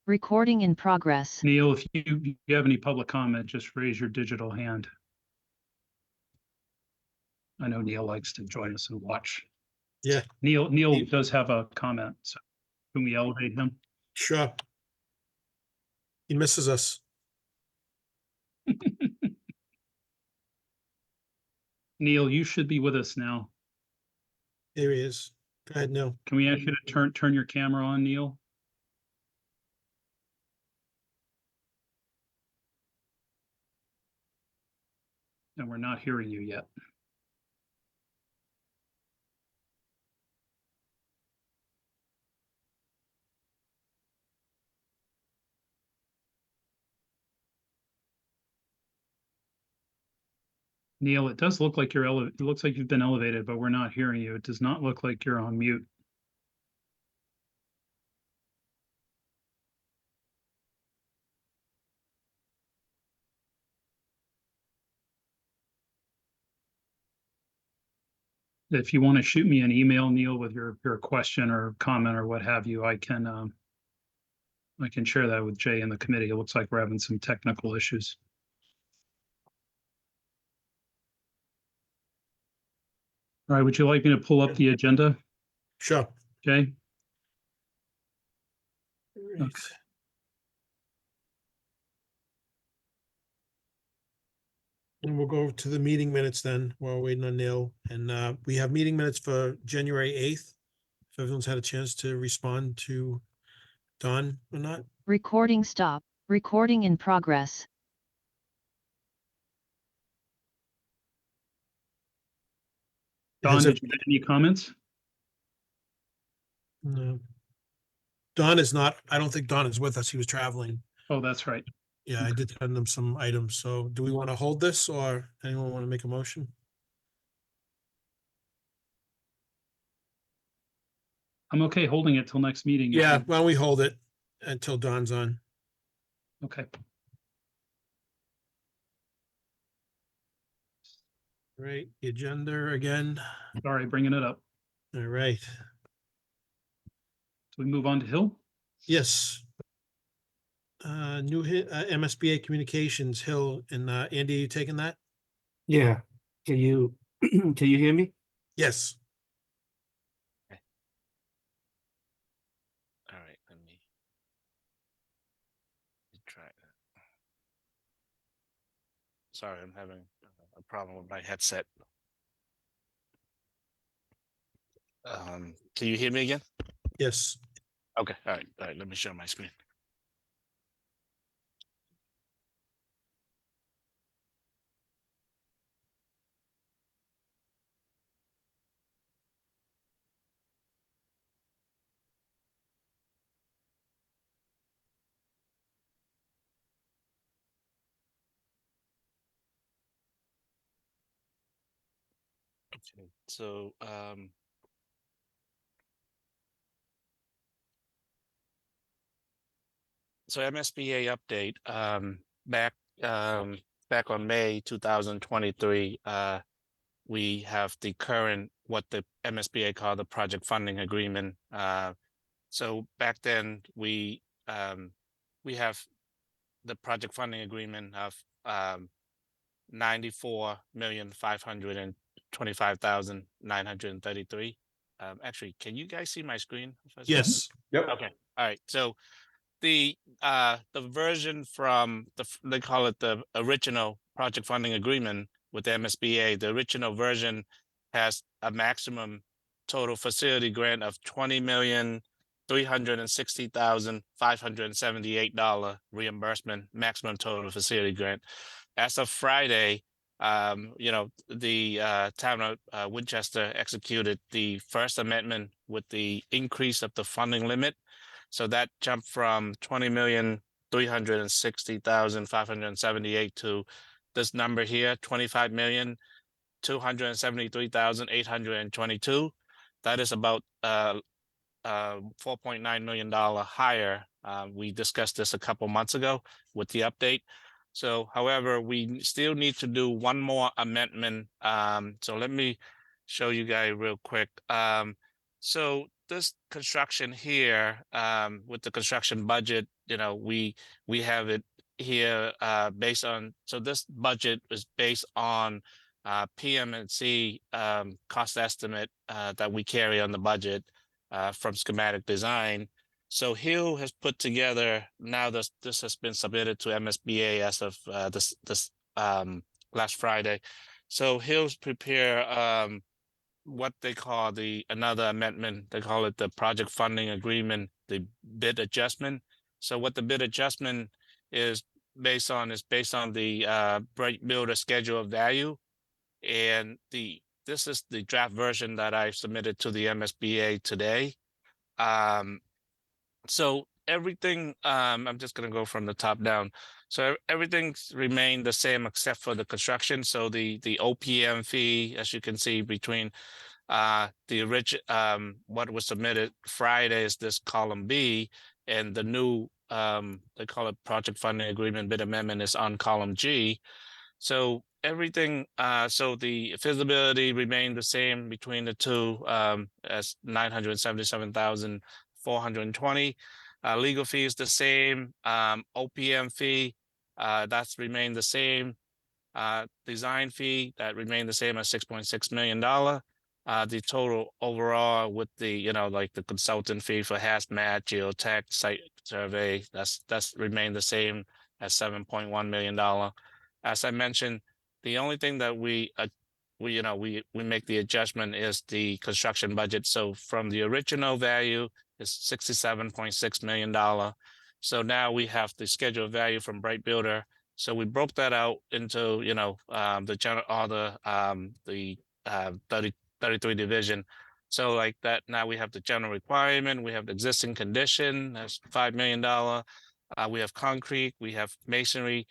Recording in progress. Neil, if you have any public comment, just raise your digital hand. I know Neil likes to join us and watch. Yeah, Neil does have a comment, so can we elevate him? sure. He misses us. Neil, you should be with us now. There he is. Go ahead, Neil. Can we ask you to turn your camera on, Neil? And we're not hearing you yet. Neil, it does look like it looks like you've been elevated, but we're not hearing you. It does not look like you're on mute. If you want to shoot me an email, Neil, with your question or comment or what have you, I can share that with Jay and the committee. It looks like we're having some technical issues. All right, would you like me to pull up the agenda, Sure. Jay? Right. And we'll go to the meeting minutes then while waiting on Neil. And we have meeting minutes for January 8th. If everyone's had a chance to respond to Don or not. Recording stop. Recording in progress. Don, did you have any comments? No. Don is not, I don't think Don is with us. He was traveling. Oh, that's right. Yeah, I did send him some items. So do we want to hold this or anyone want to make a motion? I'm okay holding it till next meeting. Yeah, why don't we hold it until Don's on? Okay. Right, the agenda again. Sorry, bringing it up. All right. So we move on to Hill. Yes. New MSBA Communications, Hill, and Andy, you taking that? Yeah, can you can you hear me? Yes. All right, let me try that. Sorry, I'm having a problem with my headset. Can you hear me again? Yes. Okay, all right, let me share my screen. Okay, so MSBA update, back on May 2023, we have the current, what the MSBA called the project funding agreement. So back then we have the project funding agreement of $94,525,933. Actually, can you guys see my screen? Yes. Yep. Okay. All right. So the version from they call it the original project funding agreement with the MSBA. The original version has a maximum total facility grant of $20,360,578 reimbursement maximum total facility grant. As of Friday, the town of Winchester executed the first amendment with the increase of the funding limit. So that jumped from 20,360,578 to this number here, 25,273,822. That is about $4.9 million higher. We discussed this a couple months ago with the update. So, however, we still need to do one more amendment. So let me show you guys real quick. So this construction here, with the construction budget we have it here based on, so this budget is based on PM&C cost estimate that we carry on the budget from schematic design. So Hill has put together, now this has been submitted to MSBA as of this last Friday. So Hill's prepare what they call another amendment. They call it the project funding agreement, the bid adjustment. So what the bid adjustment is based on the Bright Builder schedule of value, and this is the draft version that I submitted to the MSBA today. So everything, I'm just going to go from the top down. So everything's remained the same except for the construction. So the OPM fee, as you can see, between the original what was submitted Friday is this column B, and the new they call it project funding agreement bid amendment is on column G. So everything, so the feasibility remained the same between the two as 977,420. Legal fee is the same. OPM fee, that's remained the same. Design fee, that remained the same at $6.6 million. The total overall with the, like the consultant fee for hazmat, geotech, site survey, that's remained the same at $7.1 million. As I mentioned, the only thing that we make the adjustment is the construction budget. So from the original value is $67.6 million. So now we have the schedule value from Bright Builder. So we broke that out into, the general, all the 33 division. So like that, now we have the general requirement, we have the existing condition, that's $5 million. We have concrete, we have masonry.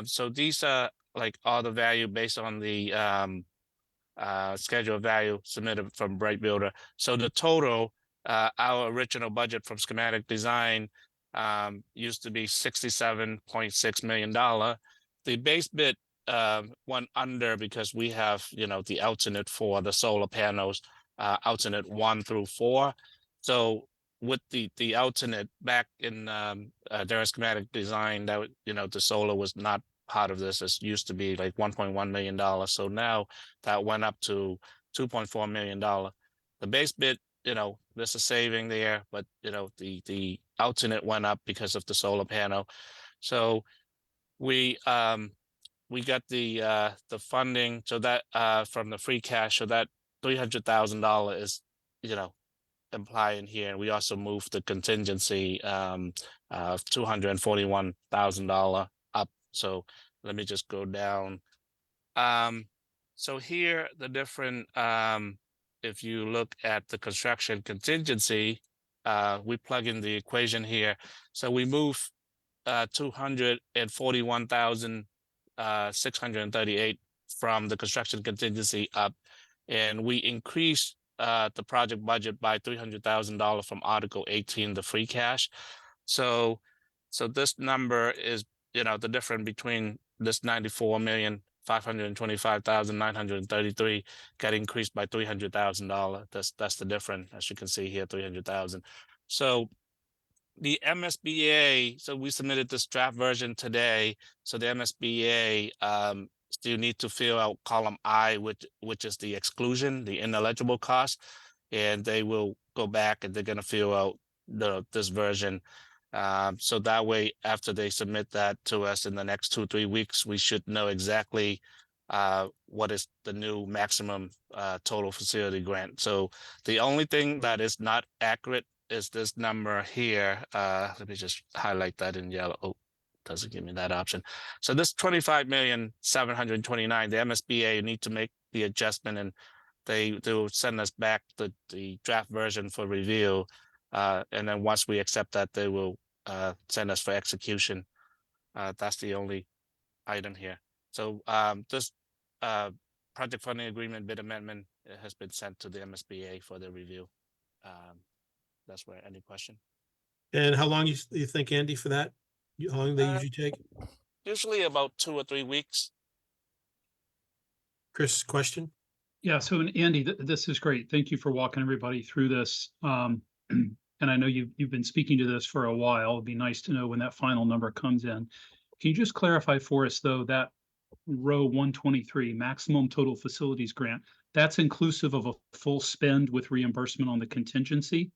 So these are like all the value based on the schedule value submitted from Bright Builder. So the total, our original budget from schematic design used to be $67.6 million. The base bid went under because we have, the alternate for the solar panels, alternate 1 through 4. So with the alternate back in during schematic design, that the solar was not part of this. It used to be like $1.1 million. So now that went up to $2.4 million. The base bid, there's a saving there, but the alternate went up because of the solar panel. So we got the funding, so that from the free cash, so that $300,000 is implying here. And we also moved the contingency of $241,000 up. So let me just go down. So here the different if you look at the construction contingency, we plug in the equation here. So we move 241,638 from the construction contingency up, and we increase the project budget by $300,000 from Article 18, the free cash. So this number is, the difference between this 94,525,933 got increased by $300,000. That's the difference, as you can see here, 300,000. So the MSBA, so we submitted this draft version today. So the MSBA still need to fill out column I, which is the exclusion, the ineligible cost, and they will go back and they're going to fill out this version. So that way, after they submit that to us in the next 2-3 weeks, we should know exactly what is the new maximum total facility grant. So the only thing that is not accurate is this number here. Let me just highlight that in yellow. Oh, doesn't give me that option. So this 25,729,000, the MSBA need to make the adjustment, and they will send us back the draft version for review. And then once we accept that, they will send us for execution. That's the only item here. So this project funding agreement bid amendment has been sent to the MSBA for the review. That's where, any question? And how long you think, Andy, for that? How long they usually take? Usually about 2 or 3 weeks. Chris, question? Yeah, so Andy, this is great. Thank you for walking everybody through this. and I know you've been speaking to this for a while. It'd be nice to know when that final number comes in. Can you just clarify for us, though, that row 123, maximum total facilities grant, that's inclusive of a full spend with reimbursement on the contingency?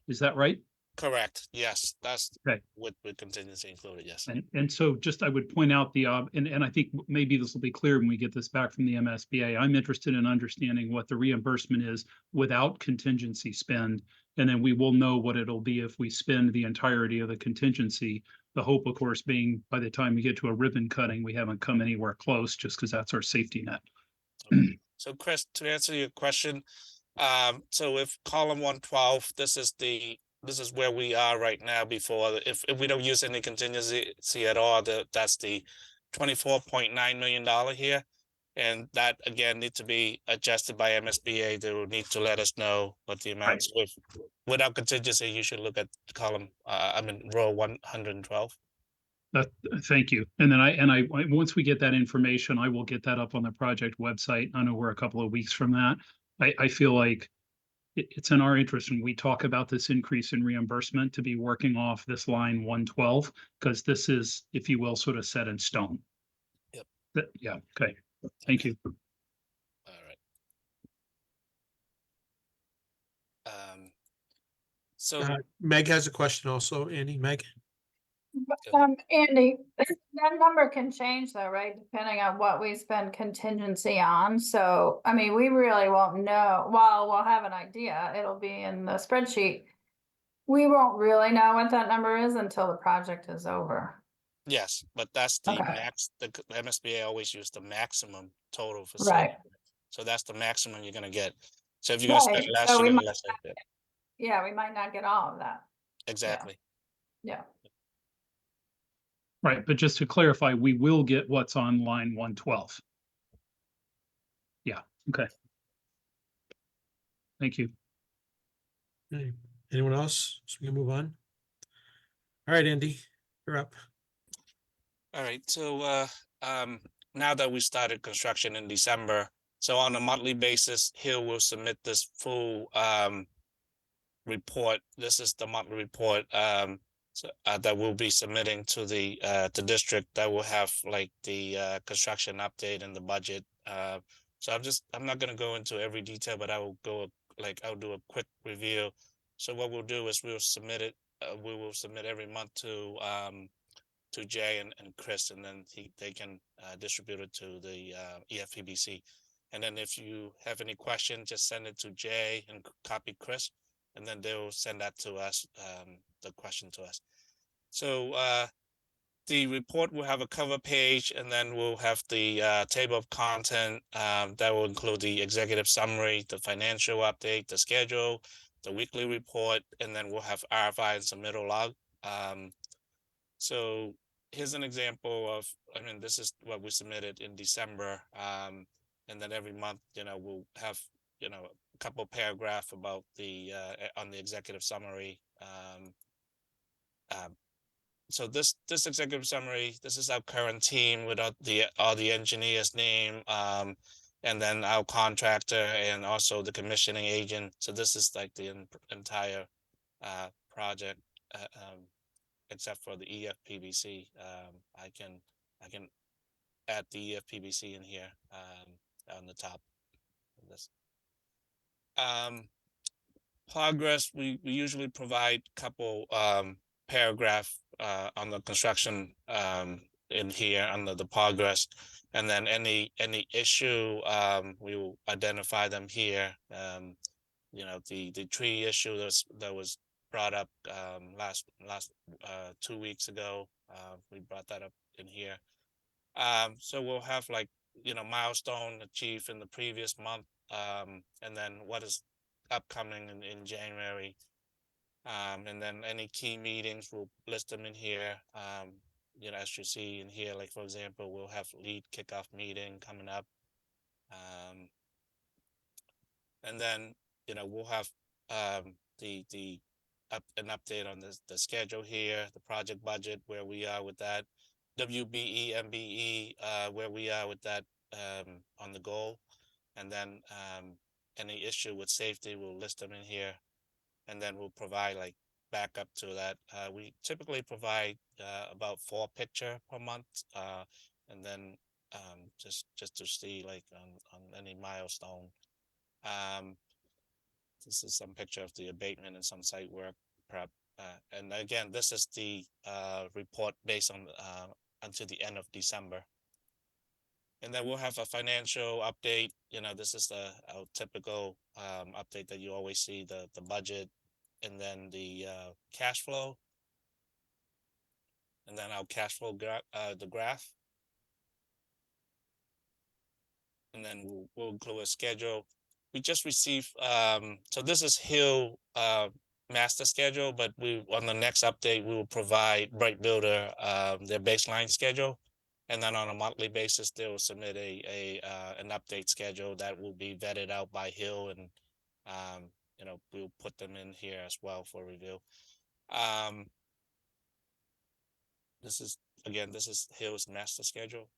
Is that right? Correct. Yes, that's Okay. with contingency included. Yes. And so just I would point out and I think maybe this will be clear when we get this back from the MSBA. I'm interested in understanding what the reimbursement is without contingency spend. And then we will know what it'll be if we spend the entirety of the contingency. The hope, of course, being by the time we get to a ribbon cutting, we haven't come anywhere close just because that's our safety net. So Chris, to answer your question, so if column 112, this is where we are right now before, if we don't use any contingency at all, that's the $24.9 million here. And that again needs to be adjusted by MSBA. They will need to let us know what the amount. So if without contingency, you should look at column, row 112. Thank you. And then once we get that information, I will get that up on the project website. I know we're a couple of weeks from that. I feel like it's in our interest when we talk about this increase in reimbursement to be working off this line 112, because this is, if you will, sort of set in stone. Yep. Yeah. Okay. Thank you. All right. So Meg has a question also, Andy. Meg? Andy, that number can change though, right? Depending on what we spend contingency on. So, I mean, we really won't know. Well, we'll have an idea. It'll be in the spreadsheet. We won't really know what that number is until the project is over. yes, but that's the Okay. max. The MSBA always use the maximum total facility. Right. So that's the maximum you're gonna get. So if you're gonna spend less, So you're we gonna might less. Like that. Yeah, we might not get all of that. Exactly. Yeah. Right. But just to clarify, we will get what's on line 112. Yeah. Okay. Thank you. Okay. Anyone else? So we can move on. All right, Andy, you're up. All right. So now that we started construction in December, so on a monthly basis, Hill will submit this full report. This is the monthly report that we'll be submitting to the district that will have like the construction update and the budget. So I'm not going to go into every detail, but I'll do a quick review. So what we'll do is we'll submit it. We will submit every month to Jay and Chris, and then they can distribute it to the EFPBC. And then if you have any questions, just send it to Jay and copy Chris, and then they'll send that to us, the question to us. So the report will have a cover page, and then we'll have the table of content that will include the executive summary, the financial update, the schedule, the weekly report, and then we'll have RFI and submittal log. So here's an example of, this is what we submitted in December. And then every month, we'll have, a couple paragraph about the, on the executive summary. So this executive summary, this is our current team with all the engineers' name, and then our contractor and also the commissioning agent. So this is like the entire project. Except for the EFPBC, I can add the EFPBC in here on the top of this. Progress, we usually provide a couple paragraph on the construction in here under the progress, and then any issue we will identify them here. The tree issue that was brought up last 2 weeks ago. We brought that up in here. So we'll have milestone achieved in the previous month, and then what is upcoming in January. And then any key meetings, we'll list them in here. As you see in here, like for example, we'll have lead kickoff meeting coming up. And then, we'll have an update on the schedule here, the project budget, where we are with that, WBE, MBE, where we are with that on the goal, and then any issue with safety, we'll list them in here. and then we'll provide like backup to that. We typically provide about 4 picture per month, and then just to see like on any milestone. This is some picture of the abatement and some site work prep. And again, this is the report based on until the end of December. And then we'll have a financial update. You know, this is our typical update that you always see, the budget, and then the cash flow, and then our cash flow the graph. And then we'll include a schedule. We just received, so this is Hill master schedule, but on the next update, we will provide Bright Builder their baseline schedule. And then on a monthly basis, they will submit an update schedule that will be vetted out by Hill, and you know, we'll put them in here as well for review. This is Hill's master schedule.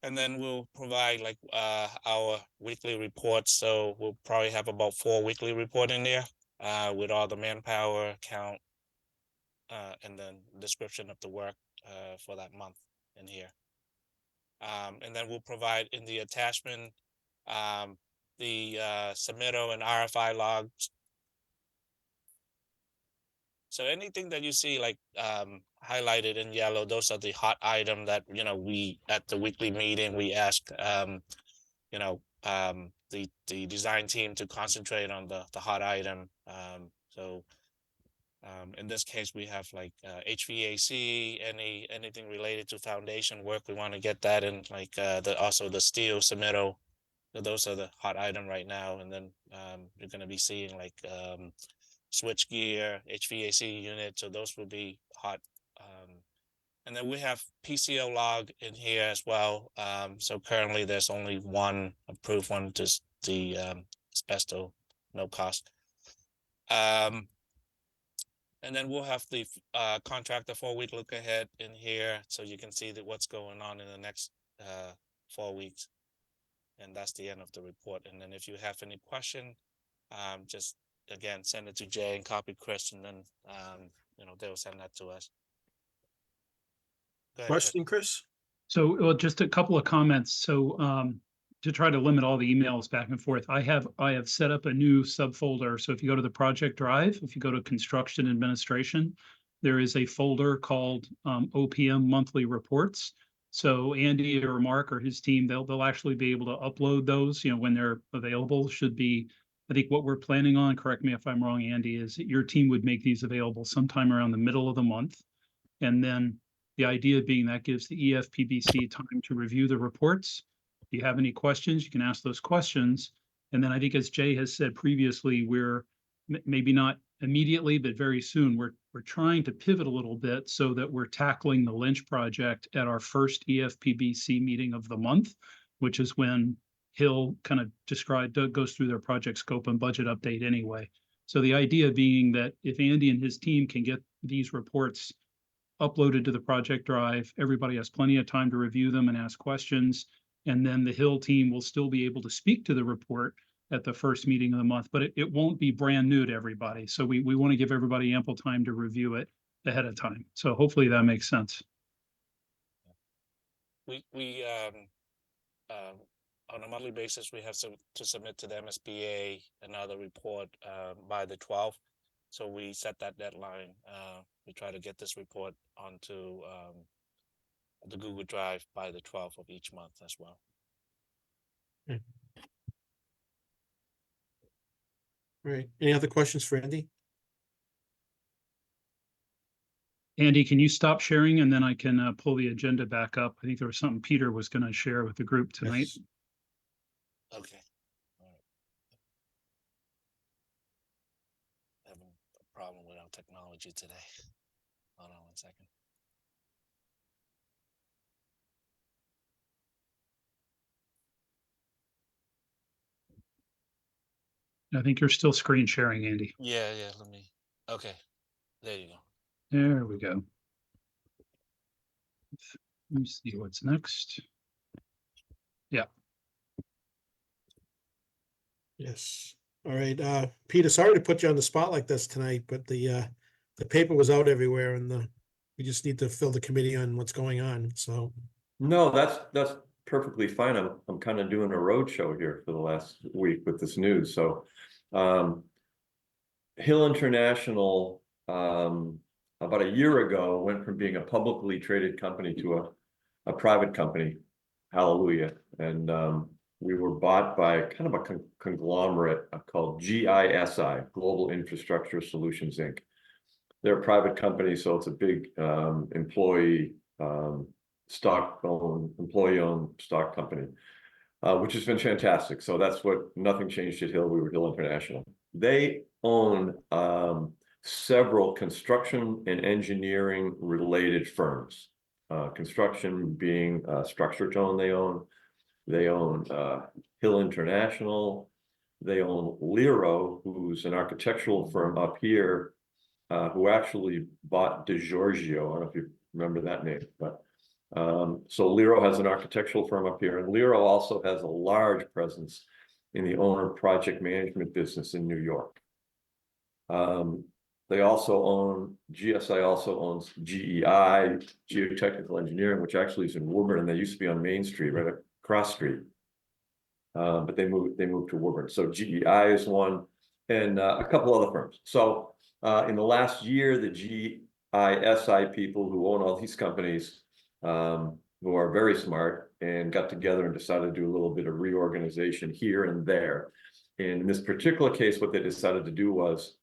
And then we'll provide like our weekly reports. So we'll probably have about 4 weekly report in there with all the manpower count and then description of the work for that month in here. And then we'll provide in the attachment the submittal and RFI logs. So anything that you see like highlighted in yellow, those are the hot item that, you know, we at the weekly meeting, we ask, you know, the design team to concentrate on the hot item. So in this case, we have like HVAC, anything related to foundation work. We want to get that in, like also the steel submittal. So those are the hot item right now. And then you're going to be seeing like switch gear, HVAC unit. So those will be hot. And then we have PCO log in here as well. So currently there's only one approved one, just the asbestos, no cost. And then we'll have the contractor 4-week look ahead in here, so you can see that what's going on in the next 4 weeks. And that's the end of the report. And then if you have any question, just again, send it to Jay and copy Chris, and then you know, they'll send that to us. Go ahead, Chris. Question, Chris? So well, just a couple of comments. So to try to limit all the emails back and forth, I have set up a new subfolder. So if you go to the project drive, if you go to construction administration, there is a folder called OPM monthly reports. So Andy or Mark or his team, they'll actually be able to upload those, you know, when they're available. Should be, I think what we're planning on, correct me if I'm wrong, Andy, is that your team would make these available sometime around the middle of the month. And then the idea being that gives the EFPBC time to review the reports. If you have any questions, you can ask those questions. And then I think, as Jay has said previously, we're maybe not immediately, but very soon, we're trying to pivot a little bit so that we're tackling the Lynch project at our first EFPBC meeting of the month, which is when Hill kind of goes through their project scope and budget update anyway. So the idea being that if Andy and his team can get these reports uploaded to the project drive, everybody has plenty of time to review them and ask questions. And then the Hill team will still be able to speak to the report at the first meeting of the month, but it won't be brand new to everybody. So we want to give everybody ample time to review it ahead of time. So hopefully that makes sense. We on a monthly basis, we have to submit to the MSBA another report by the 12th. So we set that deadline. We try to get this report onto the Google Drive by the 12th of each month as well. Right. Any other questions for Andy? Andy, can you stop sharing and then I can pull the agenda back up? I think there was something Peter was going to share with the group tonight. Yes. Okay. All right. Having a problem with our technology today. Hold on one second. I think you're still screen sharing, Andy. Yeah, let me. Okay. There you go. There we go. Let me see what's next. Yeah. Yes. All right, Peter, sorry to put you on the spot like this tonight, but the paper was out everywhere and we just need to fill the committee on what's going on, so. No, that's perfectly fine. I'm kind of doing a road show here for the last week with this news. So Hill International about a year ago went from being a publicly traded company to a private company. Hallelujah. And we were bought by kind of a conglomerate called GISI, Global Infrastructure Solutions Inc. They're a private company, so it's a big employee owned stock company, which has been fantastic. So that's what nothing changed at Hill. We were Hill International. They own several construction and engineering related firms. Construction being Structure Tone they own Hill International, they own Lero, who's an architectural firm up here, who actually bought DeGiorgio. I don't know if you remember that name, but so Lero has an architectural firm up here, and Lero also has a large presence in the owner project management business in New York. They also own, GSI also owns GEI, Geotechnical Engineering, which actually is in Woburn, and they used to be on Main Street, right across street. But they moved to Woburn. So GEI is one, and a couple other firms. So in the last year, the GISI people who own all these companies, who are very smart, and got together and decided to do a little bit of reorganization here and there. In this particular case, what they decided to do was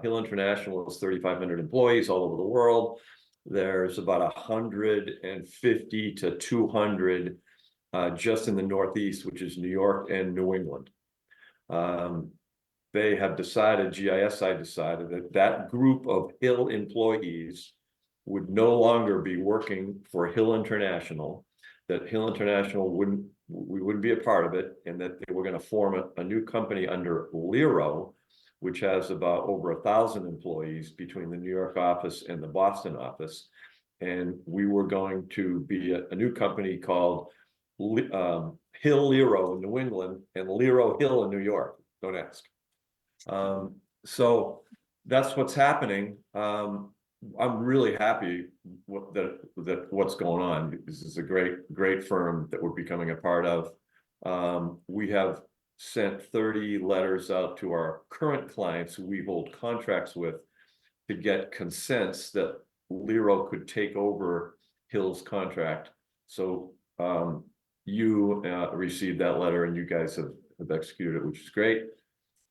Hill International is 3,500 employees all over the world. There's about 150 to 200 just in the Northeast, which is New York and New England. They have decided, GISI decided, that group of Hill employees would no longer be working for Hill International, that Hill International we wouldn't be a part of it, and that they were going to form a new company under Lero, which has about over 1,000 employees between the New York office and the Boston office. And we were going to be a new company called Hill Lero in New England and Lero Hill in New York. Don't ask. So that's what's happening. I'm really happy that what's going on. This is a great firm that we're becoming a part of. We have sent 30 letters out to our current clients who we hold contracts with to get consents that Lero could take over Hill's contract. So you received that letter and you guys have executed it, which is great.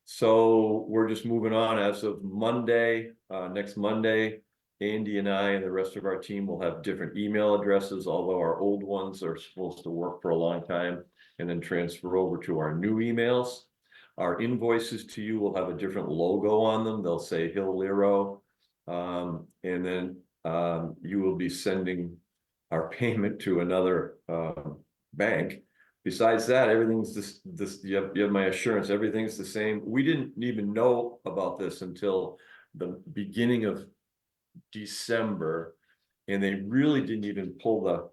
So we're just moving on. As of Monday, next Monday, Andy and I and the rest of our team will have different email addresses, although our old ones are supposed to work for a long time, and then transfer over to our new emails. Our invoices to you will have a different logo on them. They'll say Hill Lero. And then you will be sending our payment to another bank. Besides that, everything's this you have my assurance, everything's the same. We didn't even know about this until the beginning of December, and they really didn't even pull the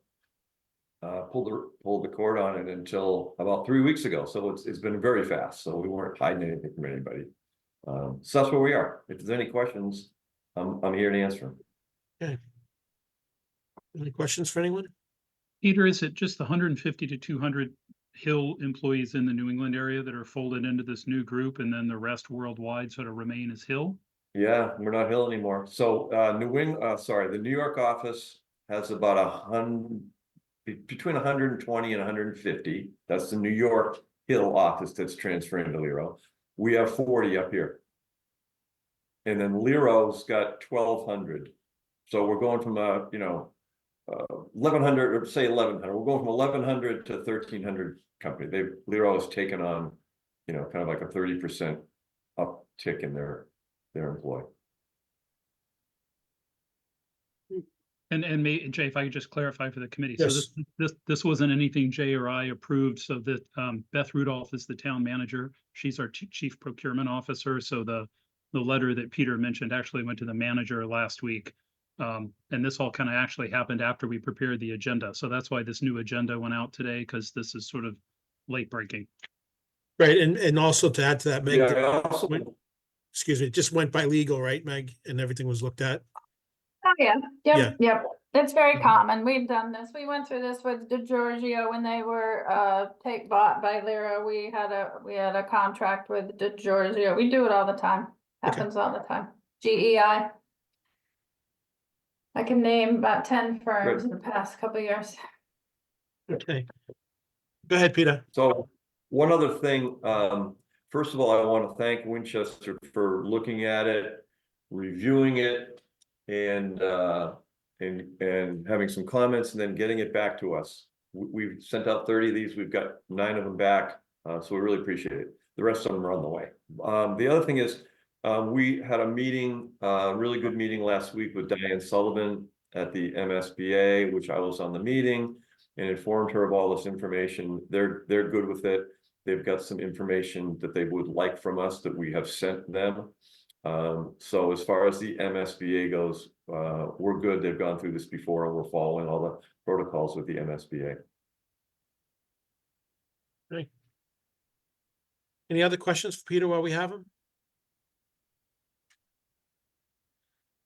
cord on it until about 3 weeks ago. So it's been very fast. So we weren't hiding anything from anybody. So that's where we are. If there's any questions, I'm here to answer them. Okay. Any questions for anyone? Peter, is it just the 150 to 200 Hill employees in the New England area that are folded into this new group, and then the rest worldwide sort of remain as Hill? Yeah, we're not Hill anymore. So the New York office has about between 120 and 150. That's the New York Hill office that's transferring to Lero. We have 40 up here. And then Lero's got 1,200. So we're going from 1,100, or say 1,100. We're going from 1,100 to 1,300 company. Lero has taken on, kind of like a 30% uptick in their employee. And Jay, if I could just clarify for the committee. Yes. So this wasn't anything Jay or I approved. So that Beth Rudolph is the town manager. She's our chief procurement officer. So the letter that Peter mentioned actually went to the manager last week. And this all kind of actually happened after we prepared the agenda. So that's why this new agenda went out today, because this is sort of late breaking. Right, and also to add to that, Meg, Yeah, I also, excuse me, just went by legal, right, Meg, and everything was looked at? Oh, yeah, Yeah. yep. It's very Mhm. common. We've done this. We went through this with DeGiorgio when they were bought by Lyra. We had a contract with DeGiorgio. We do it all the time. Okay. Happens all the time. GEI. I can name about 10 firms in the past couple of years. Okay. Go ahead, Peter. so one other thing, first of all, I want to thank Winchester for looking at it, reviewing it, and having some comments and then getting it back to us. We've sent out 30 of these, we've got 9 of them back, so we really appreciate it. The rest of them are on the way. The other thing is, we had a meeting, really good meeting last week with Diane Sullivan at the MSBA, which I was on the meeting, and informed her of all this information. They're good with it. They've got some information that they would like from us that we have sent them. So as far as the MSBA goes, we're good. They've gone through this before and we're following all the protocols with the MSBA. Any other questions for Peter while we have him?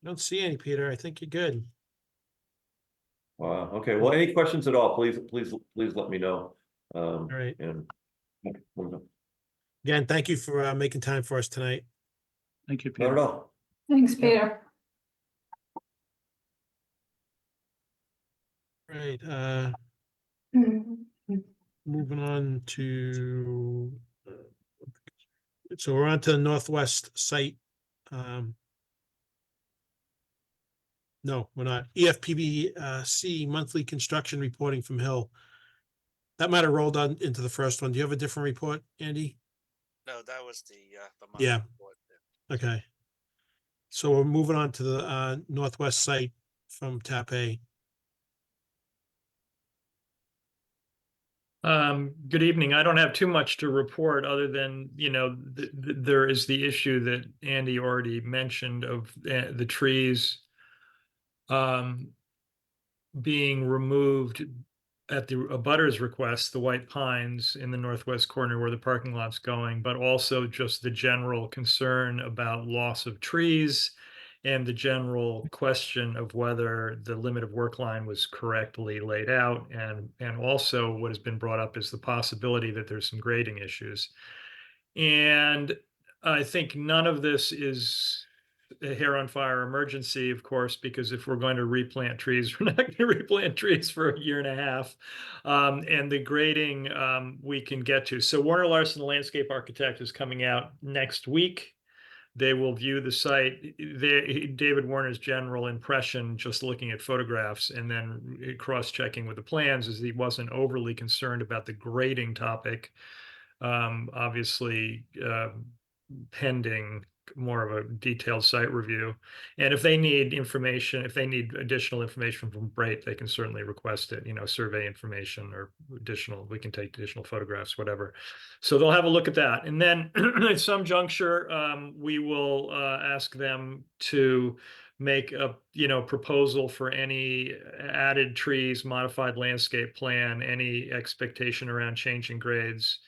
I don't see any, Peter. I think you're good. Okay, well, any questions at all, please let me know. All right. And Again, thank you for making time for us tonight. Thank you, not Peter. at all. Thanks, Peter. Right, Mhm. moving on to, so we're on to the Northwest site. No, we're not. EFPBC monthly construction reporting from Hill. That might have rolled on into the first one. Do you have a different report, Andy? No, that was the Yeah. report. Okay. So we're moving on to the Northwest site from TAP A. Good evening. I don't have too much to report other than, there is the issue that Andy already mentioned of the trees being removed at the abutter's request, the white pines in the northwest corner where the parking lot's going, but also just the general concern about loss of trees and the general question of whether the limit of work line was correctly laid out. And also what has been brought up is the possibility that there's some grading issues. And I think none of this is a hair on fire emergency, of course, because if we're going to replant trees, we're not going to replant trees for a year and a half. And the grading we can get to. So Warner Larson, the landscape architect, is coming out next week. They will view the site. David Warner's general impression, just looking at photographs and then cross-checking with the plans, is he wasn't overly concerned about the grading topic. Obviously, pending more of a detailed site review. And if they need information, if they need additional information from Brait, they can certainly request it, survey information or we can take additional photographs, whatever. So they'll have a look at that. And then at some juncture, we will ask them to make a proposal for any added trees, modified landscape plan, any expectation around changing grades.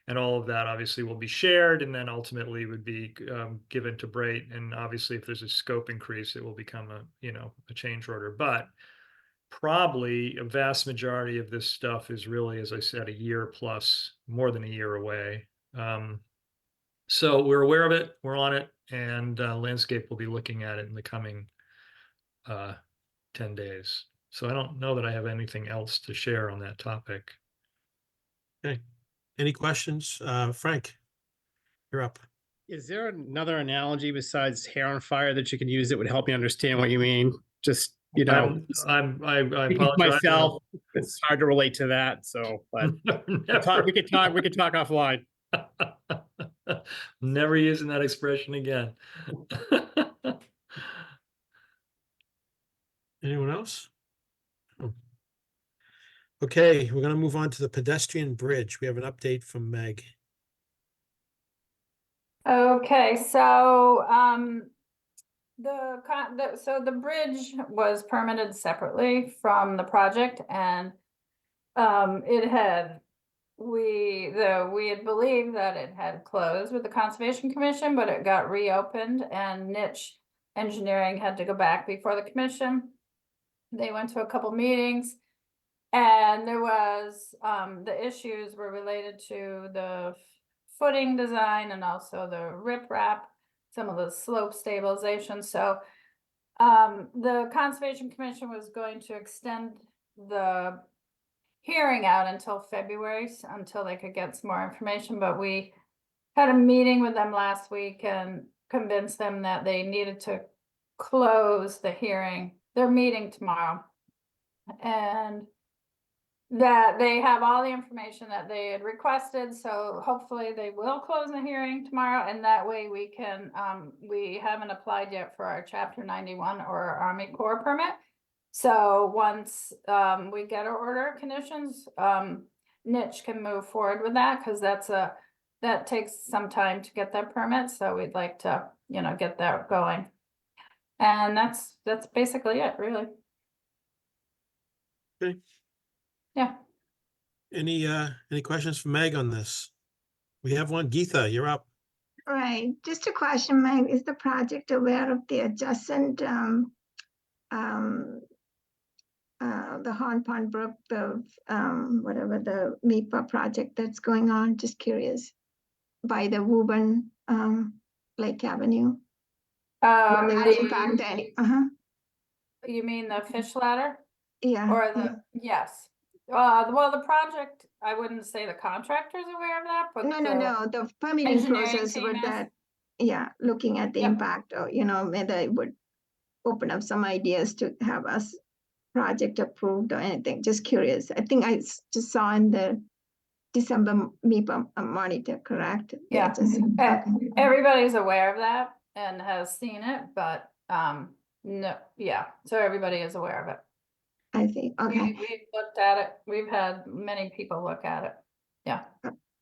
And all of that obviously will be shared and then ultimately would be given to Brait. And obviously if there's a scope increase, it will become a change order. But probably a vast majority of this stuff is really, as I said, a year plus, more than a year away. So we're aware of it, we're on it, and landscape will be looking at it in the coming 10 days. So I don't know that I have anything else to share on that topic. Okay. Any questions? Frank, you're up. Is there another analogy besides hair on fire that you can use that would help me understand what you mean? Just, I speaking to apologize. myself, it's hard to relate to that. So, but we could talk offline. Never using that expression again. Anyone else? Oh. Okay, we're gonna move on to the pedestrian bridge. We have an update from Meg. Okay, so so the bridge was permitted separately from the project, and it had we had believed that it had closed with the Conservation Commission, but it got reopened and Niche Engineering had to go back before the commission. They went to a couple meetings. And there was, the issues were related to the footing design and also the riprap, some of the slope stabilization, so. The Conservation Commission was going to extend the hearing out until February, until they could get some more information, but we had a meeting with them last week and convinced them that they needed to close the hearing. They're meeting tomorrow. And that they have all the information that they had requested, so hopefully they will close the hearing tomorrow, and that way we can, we haven't applied yet for our chapter 91 or our Army Corps permit. So once, we get our order of conditions, Niche can move forward with that, because that takes some time to get that permit, so we'd like to, get that going. And that's basically it, really. Okay. Yeah. Any questions for Meg on this? We have one. Geetha, you're up. Right, just a question, Meg, is the project aware of the adjacent, the Horn Pond Brook, the, whatever the MIPA project that's going on, just curious, by the Woburn, Lake Avenue? Will that impact any, You mean the fish ladder? yeah. Or yeah. yes. Well, the project, I wouldn't say the contractor's aware of that, but No, the permitting engineering process team with is. that, yeah, looking at the Yep. impact, or, whether it would open up some ideas to have us project approved or anything, just curious. I think I just saw in the December MIPA monitor, correct? Yeah. Everybody's aware of that and has seen it, but, no, yeah, so everybody is aware of it. I see, okay, We've looked at it, we've had many people look at it, yeah.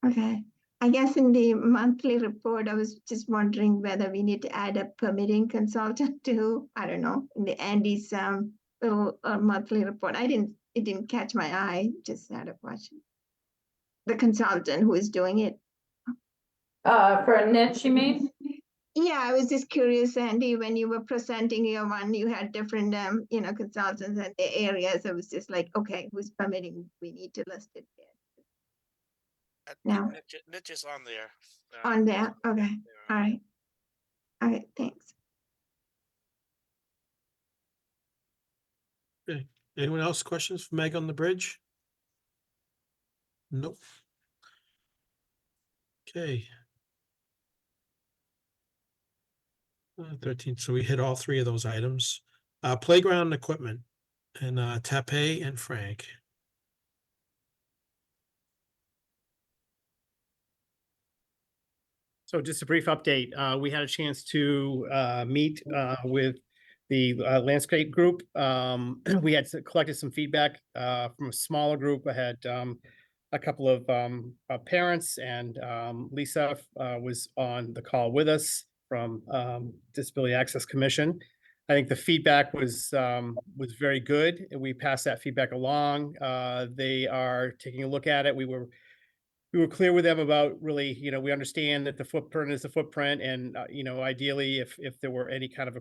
okay. I guess in the monthly report, I was just wondering whether we need to add a permitting consultant to, I don't know, in the Andy's little monthly report. It didn't catch my eye, just had a question. The consultant who is doing it. For a niche, you mean? Yeah, I was just curious, Andy, when you were presenting your one, you had different, consultants and the areas. I was just like, okay, who's permitting? We need to list it there. No. Niche is on there. On there, okay, all right. All right, thanks. Okay. Anyone else questions for Meg on the bridge? Nope. Okay. 13, so we hit all three of those items. Playground equipment and Tape and Frank. So just a brief update. We had a chance to meet with the landscape group. We had collected some feedback from a smaller group. I had a couple of parents, and Lisa was on the call with us from Disability Access Commission. I think the feedback was very good, and we passed that feedback along. They are taking a look at it. We were clear with them about really, we understand that the footprint is the footprint, and ideally, if there were any kind of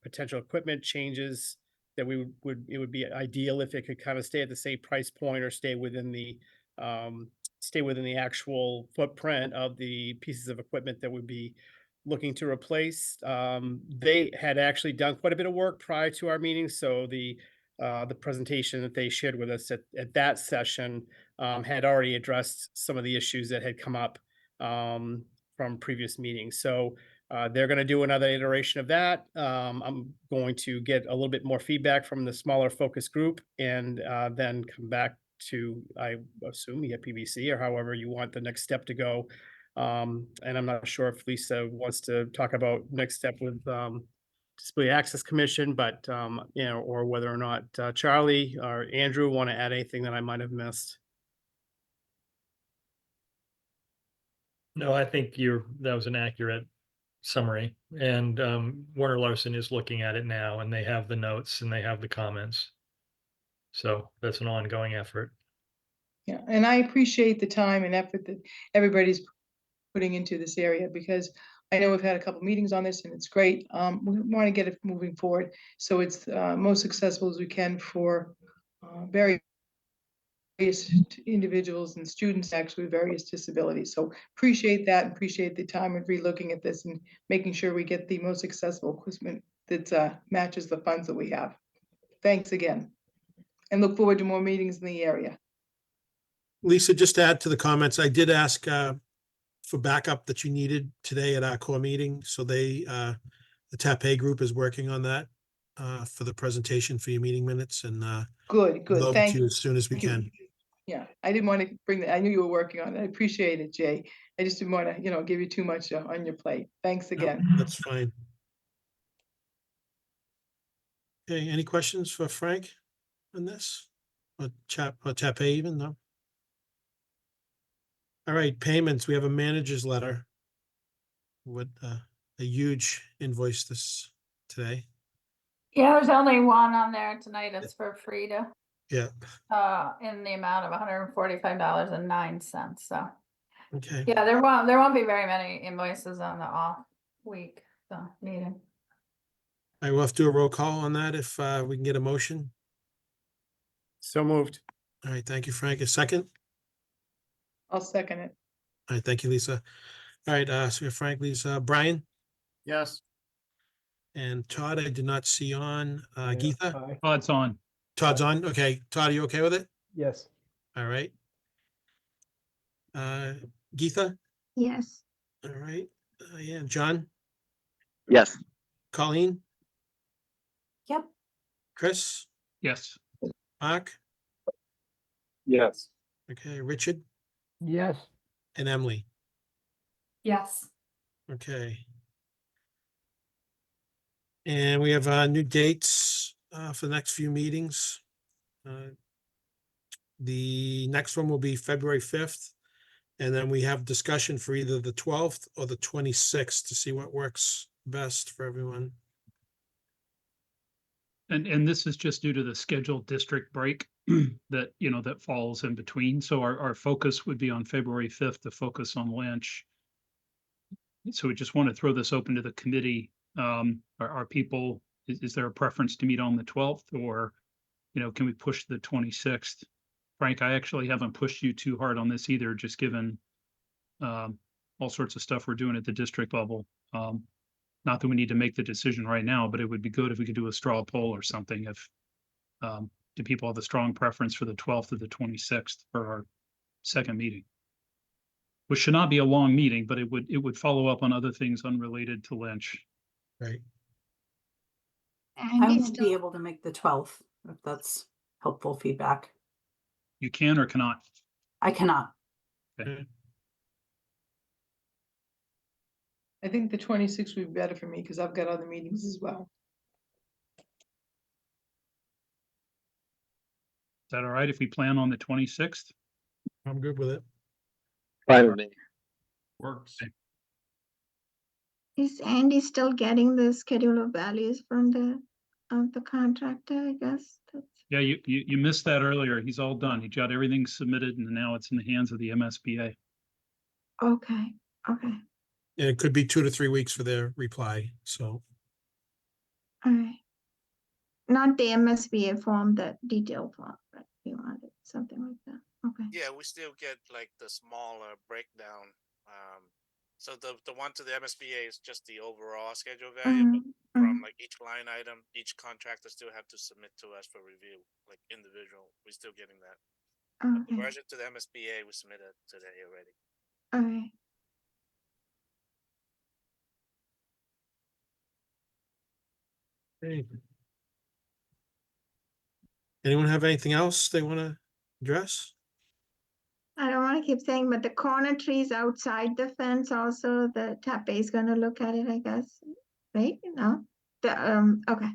potential equipment changes, that it would be ideal if it could kind of stay at the same price point or stay within the actual footprint of the pieces of equipment that would be looking to replace. They had actually done quite a bit of work prior to our meeting, so the presentation that they shared with us at that session had already addressed some of the issues that had come up from previous meetings. So they're going to do another iteration of that. I'm going to get a little bit more feedback from the smaller focus group, and then come back to, I assume, EFPBC or however you want the next step to go. And I'm not sure if Lisa wants to talk about next step with Disability Access Commission, but or whether or not Charlie or Andrew want to add anything that I might have missed. No, I think that was an accurate summary. And Warner Larson is looking at it now, and they have the notes and they have the comments. So that's an ongoing effort. Yeah, and I appreciate the time and effort that everybody's putting into this area, because I know we've had a couple meetings on this and it's great. We want to get it moving forward, so it's most successful as we can for various individuals and students actually with various disabilities. So appreciate that, and appreciate the time of relooking at this and making sure we get the most accessible equipment that matches the funds that we have. Thanks again, and look forward to more meetings in the area. Lisa, just to add to the comments, I did ask for backup that you needed today at our core meeting. So the TAPE group is working on that for the presentation for your meeting minutes, and Good, we'll good, over thank to you you. as soon as we can. Yeah, I didn't want to bring that. I knew you were working on it. I appreciate it, Jay. I just didn't want to, give you too much on your plate. Thanks No, again. that's fine. Okay, any questions for Frank on this? Or TAPE even, no? All right, payments, we have a manager's letter with a huge invoice today. Yeah, there's only one on there tonight. It's for Frida, Yeah, in the amount of $145.09. So okay. yeah, there won't be very many invoices on the off week, so meeting. I will have to do a roll call on that if we can get a motion. So moved. All right, thank you, Frank. A second? I'll second it. All right, thank you, Lisa. All right, so we have Frank, Lisa, Brian, Yes. and Todd, I did not see on. Yeah, Geetha? aye. Todd's on. Todd's on, okay. Todd, are you okay with it? Yes. All right. Geetha? Yes. All right, yeah, John, Yes. Colleen, Yep. Chris, Yes. Mark, Yes. okay, Richard, Yes. and Emily, Yes. okay. And we have new dates for the next few meetings. The next one will be February 5th. And then we have discussion for either the 12th or the 26th to see what works best for everyone. And this is just due to the scheduled district break that, that falls in between. So our focus would be on February 5th to focus on Lynch. So we just want to throw this open to the committee. Are people, is there a preference to meet on the 12th, or, can we push the 26th? Frank, I actually haven't pushed you too hard on this either, just given all sorts of stuff we're doing at the district level. Not that we need to make the decision right now, but it would be good if we could do a straw poll or something. If do people have a strong preference for the 12th or the 26th for our second meeting? Which should not be a long meeting, but it would follow up on other things unrelated to Lynch. Right. And I it's won't be able to make the 12th, if that's helpful feedback. You can or cannot? I cannot. Okay. I think the 26th would be better for me because I've got other meetings as well. Is that all right if we plan on the 26th? I'm good with it. Fine with me. Works. Is Andy still getting the schedule of values from the contractor, I guess? Yeah, you missed that earlier. He's all done. He got everything submitted and now it's in the hands of the MSBA. Okay, okay, And it could be 2 to 3 weeks for their reply, so. all right. Not the MSBA form, the detail form, but you wanted something like that, okay. Yeah, we still get like the smaller breakdown. So the one to the MSBA is just the overall schedule value, but from like each line item, each contractor still have to submit to us for review, like individual. We're still getting that. But the Okay, version to the MSBA we submitted today already. all right. Okay. Anyone have anything else they want to address? I don't want to keep saying, but the corner trees outside the fence also, the TAPE is gonna look at it, I guess, right? No? Okay,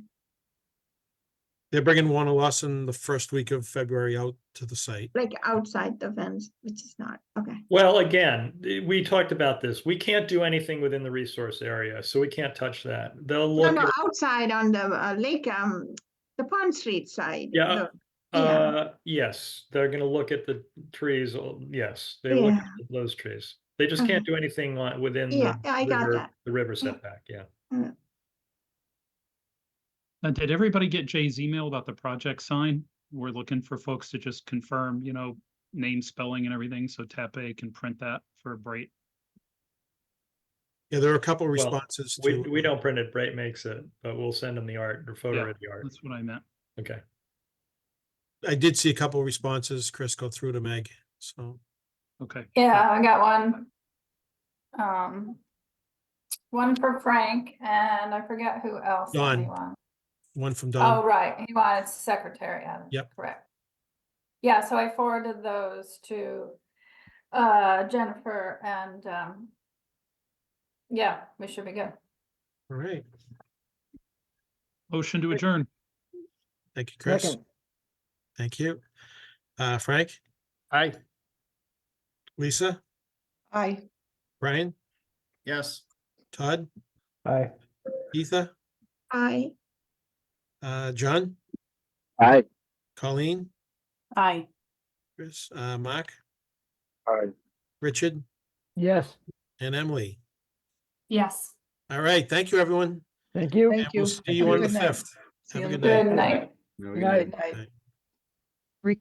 They're bringing Warner Lawson the first week of February out to the site. like outside the fence, which is not, okay. Well, again, we talked about this. We can't do anything within the resource area, so we can't touch that. They'll No, look no, at, outside on the lake, the Pond Street side. yeah, Yes, they're gonna look at the trees, yes, they look Yeah. at those trees. They just can't do anything within Yeah, I got river, that. the river Yeah. setback, yeah. Did everybody get Jay's email about the project sign? We're looking for folks to just confirm, name spelling and everything, so Tape can print that for Bright. Yeah, there are a couple Well, responses we, to. we don't print it, Bright makes it, but we'll send them the art or photo Yeah, of the art. that's what I meant. Okay. I did see a couple responses, Chris, go through to Meg, so. Okay. Yeah, I got one. One for Frank, and I forget who else. sent me Dawn. one. One from Oh, Don. right, he wanted secretary. Yep. Correct. Yeah, so I forwarded those to Jennifer, and yeah, we should be good. All right. Motion to adjourn. Thank you, Chris. Thank you. Frank, Aye. Lisa, Aye. Brian, Yes. Todd, Aye. Etha, Aye. John, Aye. Colleen, Aye. Chris, Mark, Aye. Richard, Yes. and Emily. Yes. All right. Thank you, everyone. Thank you. Thank you. We'll see you Have a on the good night. 5th. See Have a you good on the night. Good night. Good night. Night. Rec-